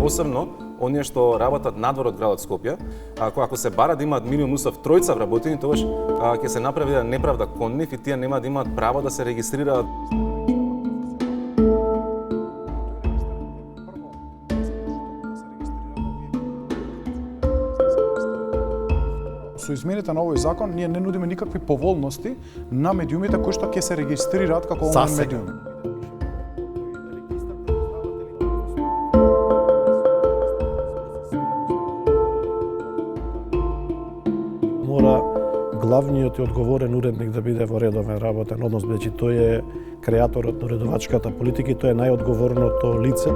посебно оние што работат надвор од градот Скопје, ако се бара да имаат минимум устав тројца вработени, тогаш ќе се направи неправда кон нив и тие нема да имаат право да се регистрираат. Со измените на овој закон ние не нудиме никакви поволности на медиумите кои што ќе се регистрираат како онлайн медиуми. Мора главниот и одговорен уредник да биде во редовен работен однос, бидејќи тој е креаторот на уредовачката политика и тој е најодговорното лице.